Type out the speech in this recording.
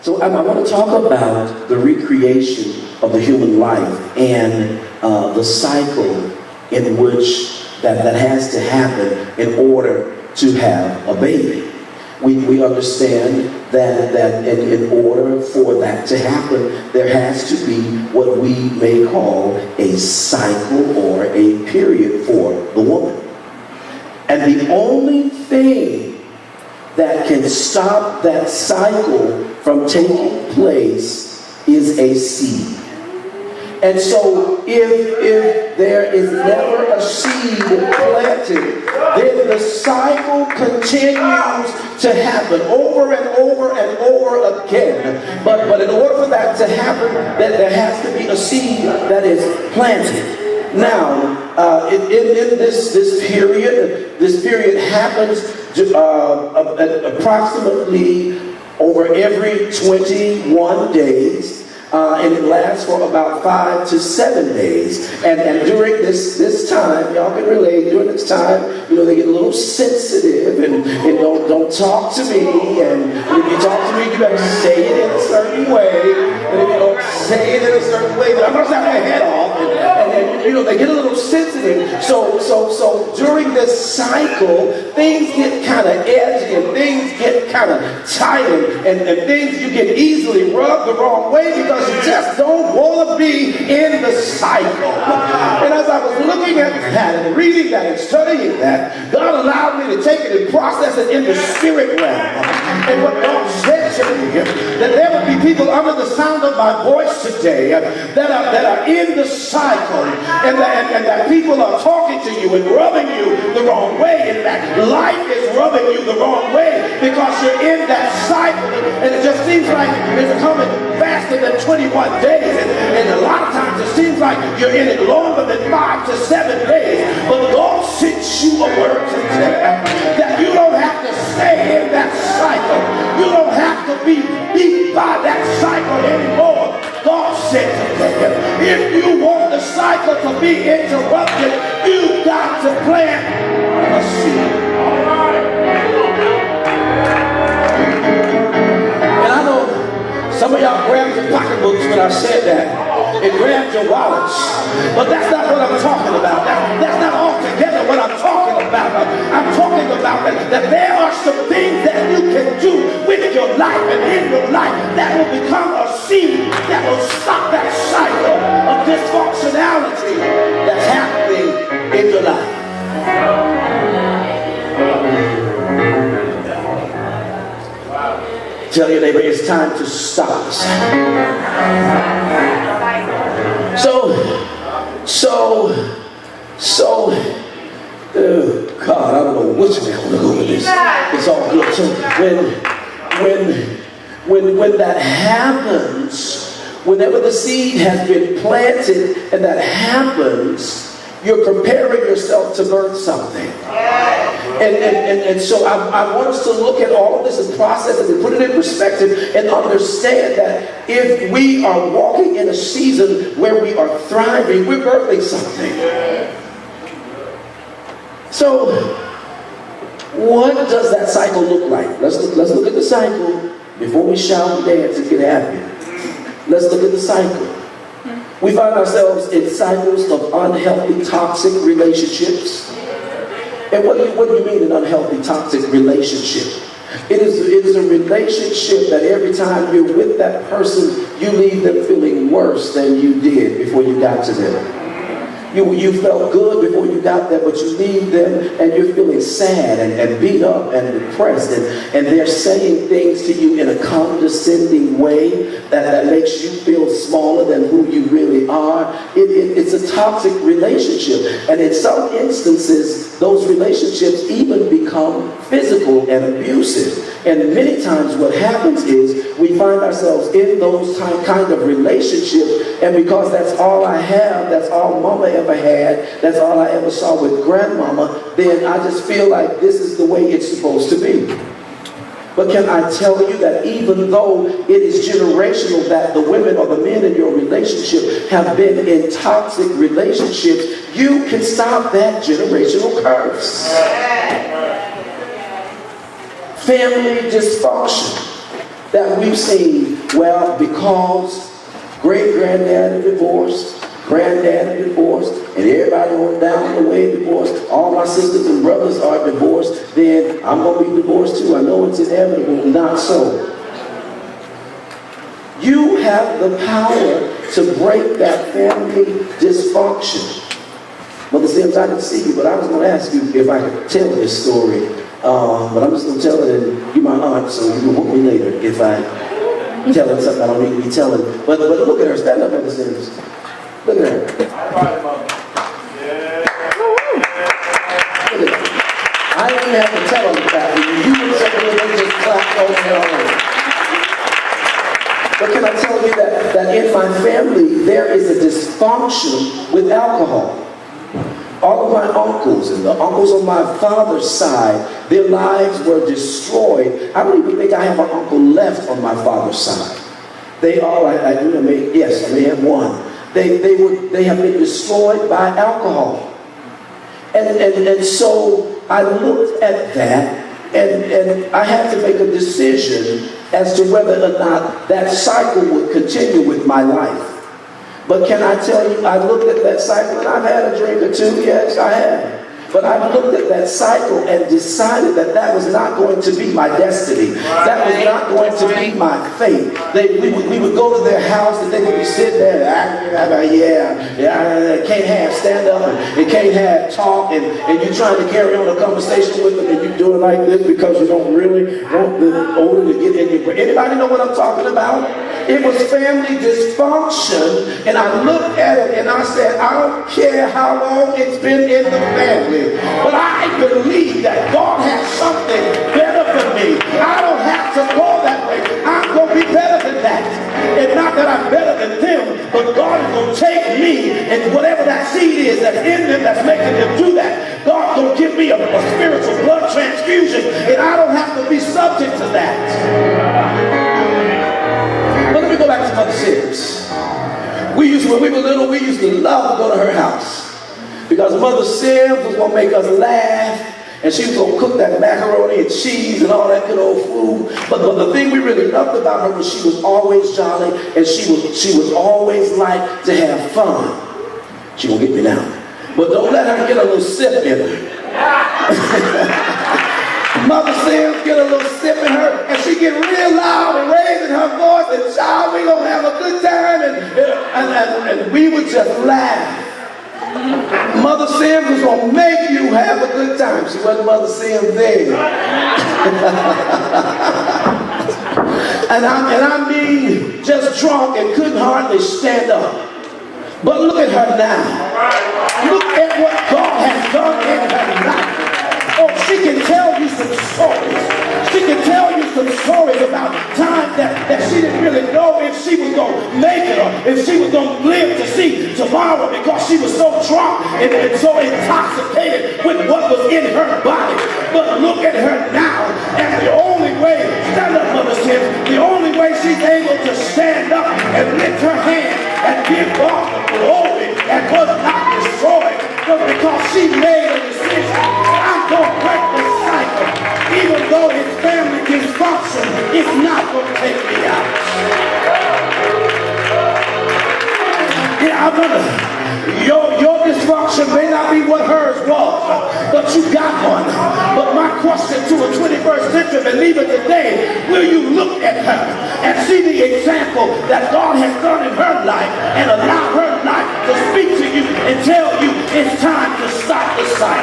So I want to talk about the recreation of the human life and the cycle in which that has to happen in order to have a baby. We understand that in order for that to happen, there has to be what we may call a cycle or a period for the woman. And the only thing that can stop that cycle from taking place is a seed. And so if there is never a seed planted, then the cycle continues to happen over and over and over again. But in order for that to happen, then there has to be a seed that is planted. Now, in this period happens approximately over every 21 days. And it lasts for about 5 to 7 days. And during this time, y'all can relate, during this time, they get a little sensitive and don't talk to me. And if you talk to me, you better say it in a certain way. And if you don't say it in a certain way, then I'm going to snap their head off. And they get a little sensitive. So during this cycle, things get kind of edgy and things get kind of tight and things you get easily rubbed the wrong way because you just don't want to be in the cycle. And as I was looking at that and reading that and studying that, God allowed me to take it and process it in the spirit realm. And what God said to me, that there would be people under the sound of my voice today that are in the cycle, and that people are talking to you and rubbing you the wrong way. In fact, life is rubbing you the wrong way because you're in that cycle, and it just seems like it's coming faster than 21 days, and a lot of times it seems like you're in it longer than 5 to 7 days. But God sent you a word today that you don't have to stay in that cycle. You don't have to be beat by that cycle anymore. God said today, if you want the cycle to be interrupted, you've got to plant a seed. All right. And I know some of y'all grabbed your pocketbooks when I said that, and grabbed your wallets, but that's not what I'm talking about. That's not altogether what I'm talking about. I'm talking about that there are some things that you can do with your life and in your life that will become a seed that will stop that cycle of dysfunctionality that's happening in your life. Tell your neighbor, it's time to stop. Oh God, I don't know which way I want to go with this. It's all good. So when that happens, whenever the seed has been planted and that happens, you're preparing yourself to birth something. And so I want us to look at all of this and process it and put it in perspective and understand that if we are walking in a season where we are thriving, we're birthing something. So what does that cycle look like? Let's look at the cycle before we shout and dance and get happy. Let's look at the cycle. We find ourselves in cycles of unhealthy, toxic relationships. And what do you mean an unhealthy, toxic relationship? It is a relationship that every time you're with that person, you leave them feeling worse than you did before you got to them. You felt good before you got there, but you leave them and you're feeling sad and beat up and depressed, and they're saying things to you in a condescending way that makes you feel smaller than who you really are. It's a toxic relationship, and in some instances those relationships even become physical and abusive. And many times what happens is we find ourselves in those kind of relationships, and because that's all I have, that's all mama ever had, that's all I ever saw with grandmama, then I just feel like this is the way it's supposed to be. But can I tell you that even though it is generational that the women or the men in your relationship have been in toxic relationships, you can stop that generational curse. Family dysfunction that we've seen Well, because great-granddad divorced, granddad divorced, and everybody on down the way divorced, all my sisters and brothers are divorced, then I'm going to be divorced too. I know it's inevitable. Not so. You have the power to break that family dysfunction. Mother Sims, I didn't see you, but I was going to ask you if I could tell this story. But I'm just going to tell it, and you're my aunt, so you can whoop me later if I tell her something I don't need to be telling. But look at her. Stand up, Mother Sims. Look at her. Look at her. I didn't even have to tell them that. You can say they just clapped over there. But can I tell you that in my family, there is a dysfunction with alcohol. All of my uncles and the uncles on my father's side, their lives were destroyed. I don't even think I have an uncle left on my father's side. They all, I may have one. They have been destroyed by alcohol. And so I looked at that, and I had to make a decision as to whether or not that cycle would continue with my life. But can I tell you, I looked at that cycle, and I've had a drink or two, yes, I have. But I looked at that cycle and decided that was not going to be my destiny. That was not going to be my fate. We would go to their house and they would be sitting there, can't have stand up and can't have talk, and you're trying to carry on a conversation with them, and you're doing like this because you don't really want the older to get in your brain. Anybody know what I'm talking about? It was family dysfunction, and I looked at it and I said, I don't care how long it's been in the family, but I believe that God has something better for me. I don't have to go that way. I'm going to be better than that. And not that I'm better than them, but God is going to take me, and whatever that seed is that's in them that's making them do that, God's going to give me a spiritual blood transfusion, and I don't have to be subject to that. But let me go back to Mother Sims. When we were little, we used to love to go to her house, because Mother Sims was going to make us laugh, and she was going to cook that macaroni and cheese and all that good old food. But the thing we really loved about her was she was always jolly, and she was always like to have fun. She won't get me now, but don't let her get a little sip in her. Mother Sims get a little sip in her, and she get real loud and raising her voice, and child, we gonna have a good time, and we would just laugh. Mother Sims was gonna make you have a good time. She wasn't Mother Sims then. and I mean, just drunk and couldn't hardly stand up. But look at her now. Look at what God has done in her life. Oh, she can tell you some stories. She can tell you some stories about times that she didn't really know if she was going to make it or if she was going to live to see tomorrow, because she was so drunk and so intoxicated with what was in her body. But look at her now, and the only way, stand up, Mother Sims, the only way she's able to stand up and lift her hand and give God the glory and was not destroyed was because she made a decision. I'm going to break the cycle. Even though his family dysfunction is not going to take me out. Yeah, I wonder, your dysfunction may not be what hers was, but you got one. But my question to a 21st century believer today, will you look at her and see the example that God has done in her life and allow her life to speak to you and tell you it's time to stop the cycle?